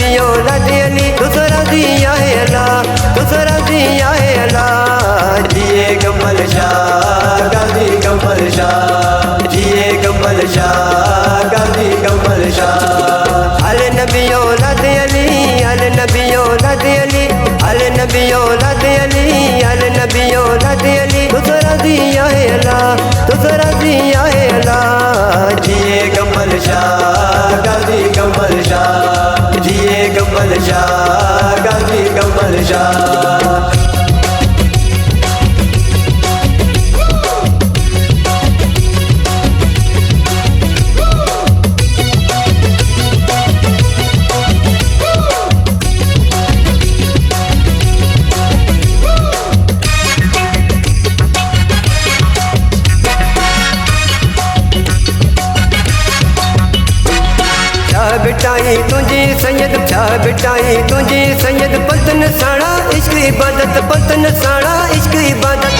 नबी औलाद अली दूसरा दिया है अल्लाह, दूसरा दिया है अल्लाह। जिए कमल शाह गाजी कमल शाह, जिए कमल शाह गाजी कमल शाह। अल नबी औलाद अली, अल नबी औलाद अली, अल नबी औलाद अली, अल नबी औलाद अली दूसरा दिया है अल्लाह, दूसरा दिया है अल्लाह। जिए कमल शाह गाजी कमल शाह, जिए कमल शाह गाजी कमल शाह। बिटाई तुझी सैयद छा बिटाई तुझी सैयद पतन साड़ा इश्क इबादत, पतन साड़ा इश्क इबादत।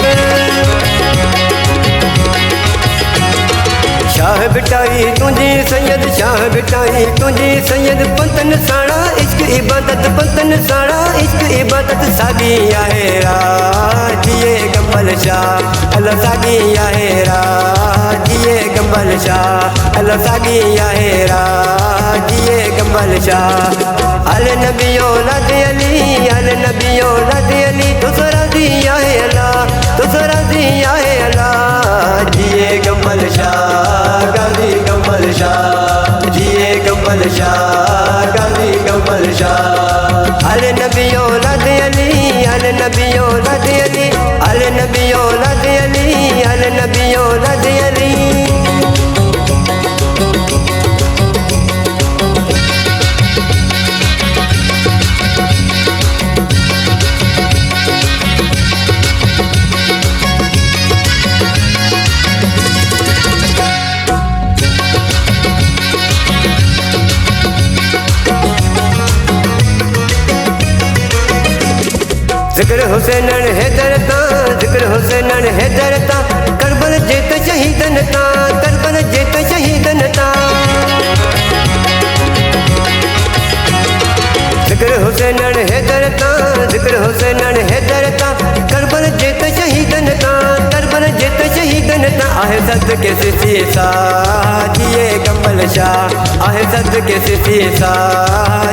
शाह बिटाई तुझी सैयद, शाह बिटाई तुझी सैयद पतन साड़ा इश्क इबादत, पतन साड़ा इश्क इबादत। सागी आहे राह जिए कमल शाह अल्लाह, सागी आहे राह जिए कमल शाह अल्लाह, सागी आहे राह जिए कमल शाह। अल नबी औलाद अली, अल नबी औलाद अली दूसरा दिया है अल्लाह, दूसरा दिया है अल्लाह। जिए कमल शाह गाजी कमल शाह, जिए कमल शाह गाजी कमल शाह। अल नबी औलाद अली, अल नबी औलाद अली, अल नबी औलाद अली, अल नबी औलाद अली। जिक्र हुसैन हैदर ता, जिक्र हुसैन हैदर ता, करबल जेत शहीदन ता, करबल जेत शहीदन ता। जिक्र हुसैन हैदर ता, जिक्र हुसैन हैदर ता, करबल जेत शहीदन ता, करबल जेत शहीदन ता। आहे सद के सिसी सा जिए कमल शाह, आहे सद के सिसी सा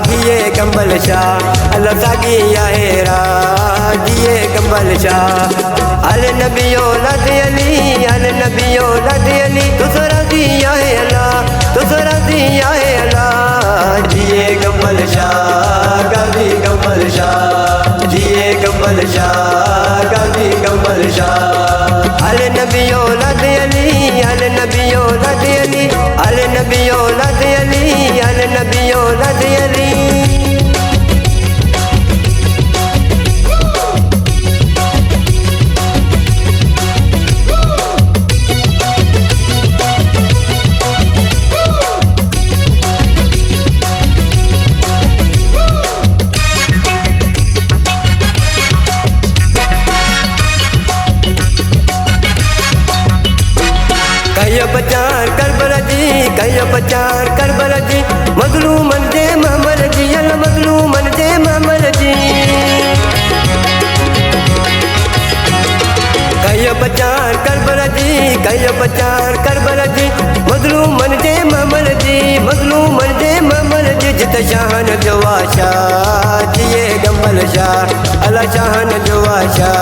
जिए कमल शाह अल्लाह, सागी आहे राह जिए कमल शाह। अल नबी औलाद अली, अल नबी औलाद अली दूसरा दिया है अल्लाह, दूसरा दिया है अल्लाह। जिए कमल शाह गाजी कमल शाह, जिए कमल शाह गाजी कमल शाह। अल नबी औलाद अली, अल नबी औलाद अली, अल नबी औलाद अली, अल नबी औलाद अली। कहियो बचार करबला जी, कहियो बचार करबला जी, मजलूमन जे महमल जी, अल्लाह मजलूमन जे महमल जी। कहियो बचार करबला जी, कहियो बचार करबला जी, मजलूमन जे महमल जी, मजलूमन जे महमल जी। जित शाहन जो आशा जिए कमल शाह अल्लाह, शाहन जो आशा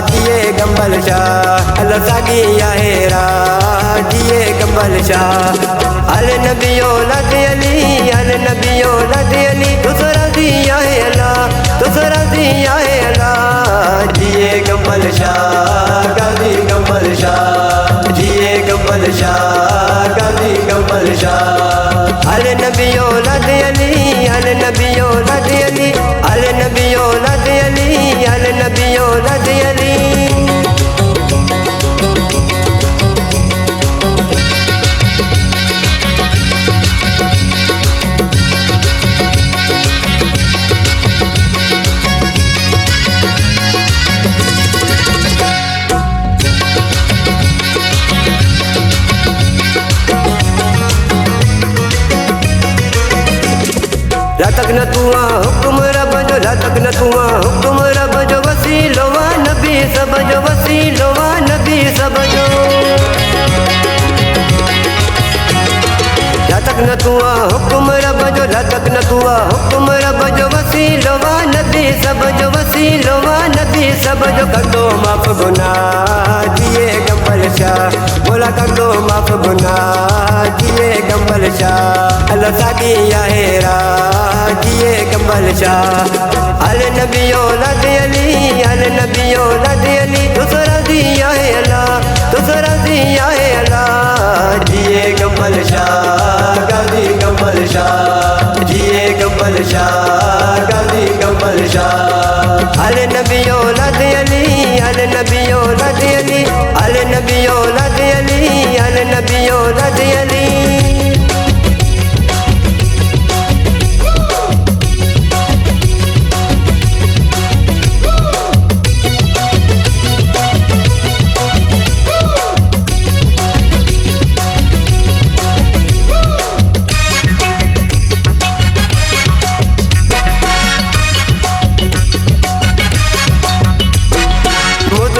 जिए कमल शाह अल्लाह, सागी आहे राह जिए कमल शाह। अल नबी औलाद अली, अल नबी औलाद अली दूसरा दिया है अल्लाह, दूसरा दिया है अल्लाह। जिए कमल शाह गाजी कमल शाह, जिए कमल शाह गाजी कमल शाह। अल नबी औलाद अली, अल नबी औलाद अली, अल नबी औलाद अली, अल नबी औलाद अली। ला तक न तुआ हुक्म रब जो, ला तक न तुआ हुक्म रब जो, वसीलो वा नबी सब जो, वसीलो वा नबी सब जो। ला तक न तुआ हुक्म रब जो, ला तक न तुआ हुक्म रब जो, वसीलो वा नबी सब जो, वसीलो वा नबी सब जो। कर दो माफ गुनाह दिए गंबल शाह, बोला कर दो माफ गुनाह दिए गंबल शाह। अल्लाह साकी या हेरा दिए गंबल शाह। अल नबी औलाद अली, अल नबी औलाद अली, दूसरा दिया है अल्लाह, दूसरा दिया है अल्लाह। दिए गंबल शाह गाजी गंबल शाह, दिए गंबल शाह गाजी गंबल शाह। अल नबी औलाद अली, अल नबी औलाद अली, अल नबी औलाद अली, अल नबी औलाद अली।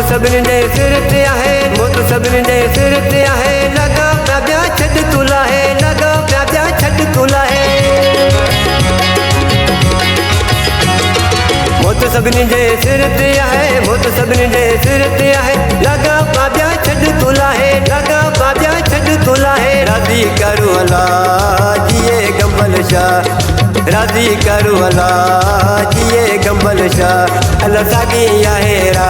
सभिनी जे सिर ते आहे, मोत सभिनी जे सिर ते आहे, लगा पिया ॿिया छॾ तुला है, लगा पिया ॿिया छॾ तुला है। मोत सभिनी जे सिर ते आहे, मोत सभिनी जे सिर ते आहे, लगा पिया ॿिया छॾ तुला है, लगा पिया ॿिया छॾ तुला है। राज़ी करो अल्लाह जिए गंबल शाह, राज़ी करो अल्लाह जिए गंबल शाह। अल्लाह साकी या हेरा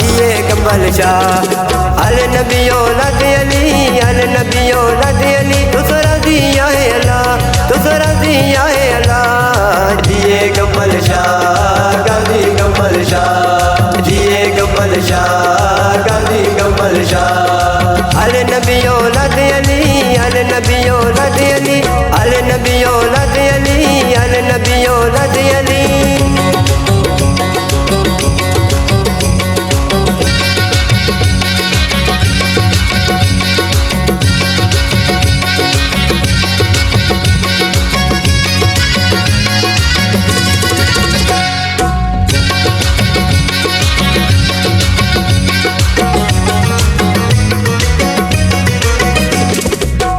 दिए गंबल शाह। अल नबी औलाद अली, अल नबी औलाद अली, दूसरा दिया है अल्लाह, दूसरा दिया है अल्लाह। दिए गंबल शाह गाजी गंबल शाह, दिए गंबल शाह गाजी गंबल शाह। अल नबी औलाद अली, अल नबी औलाद अली, अल नबी औलाद अली, अल नबी औलाद अली।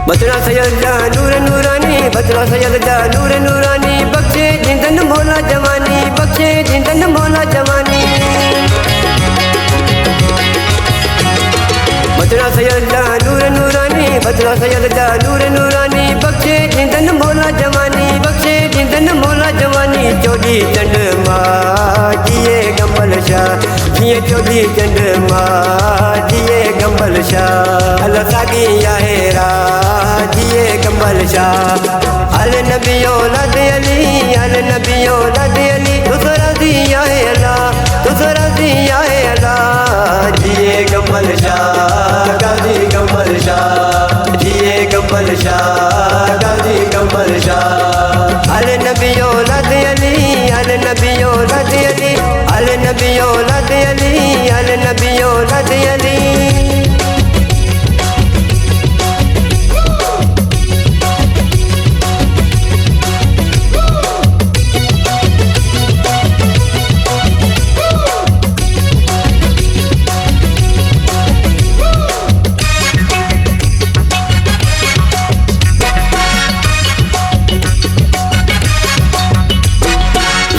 बचना सैयद जा नूर नूरानी, बचना सैयद जा नूर नूरानी, बख्शे जिंदन मौला जवानी, बख्शे जिंदन मौला जवानी। बचना सैयद जा नूर नूरानी, बचना सैयद जा नूर नूरानी, बख्शे जिंदन मौला जवानी, बख्शे जिंदन मौला जवानी। चौधी चंड मां जिए गंबल शाह, जिए चौधी चंड मां जिए गंबल शाह। अल्लाह साकी या हेरा दिए गंबल शाह। अल नबी औलाद अली, अल नबी औलाद अली, दूसरा दिया है अल्लाह, दूसरा दिया है अल्लाह। दिए गंबल शाह गाजी गंबल शाह, दिए गंबल शाह गाजी गंबल शाह। अल नबी औलाद अली, अल नबी औलाद अली, अल नबी औलाद अली, अल नबी औलाद अली।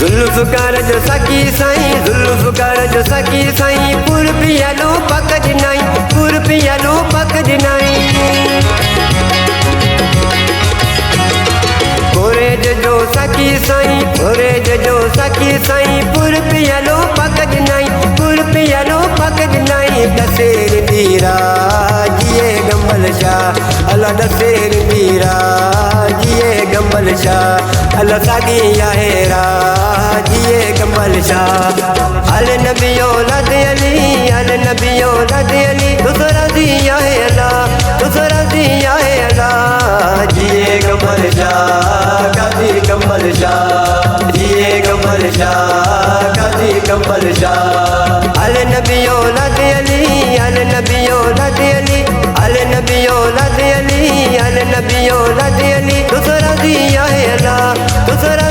जुल्फकार जो सकी साईं, जुल्फकार जो सकी साईं, पुर पियालो पक दिनाई, पुर पियालो पक दिनाई। कोरेज जो सकी साईं, कोरेज जो सकी साईं, पुर पियालो पक दिनाई, पुर पियालो पक दिनाई। दसेर दीरा जिए गंबल शाह, अल्लाह दसेर दीरा जिए गंबल शाह। अल्लाह साकी या हेरा दिए गंबल शाह। अल नबी औलाद अली, अल नबी औलाद अली, दूसरा दिया है अल्लाह, दूसरा दिया है अल्लाह। जिए गंबल शाह गाजी गंबल शाह, जिए गंबल शाह गाजी गंबल शाह। अल नबी औलाद अली, अल नबी औलाद अली, अल नबी औलाद अली, अल नबी औलाद अली, दूसरा दिया है अल्लाह, दूसरा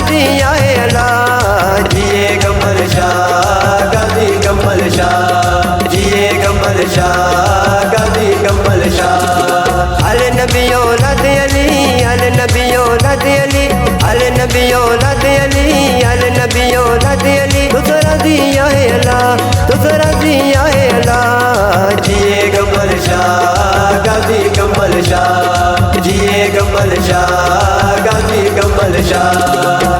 अल नबी औलाद अली, अल नबी औलाद अली, तुस राज़ी आहे अल्लाह, तुस राज़ी आहे अल्लाह। जिए कमल शाह गाज़ी कमल शाह, जिए कमल शाह गाज़ी कमल शाह।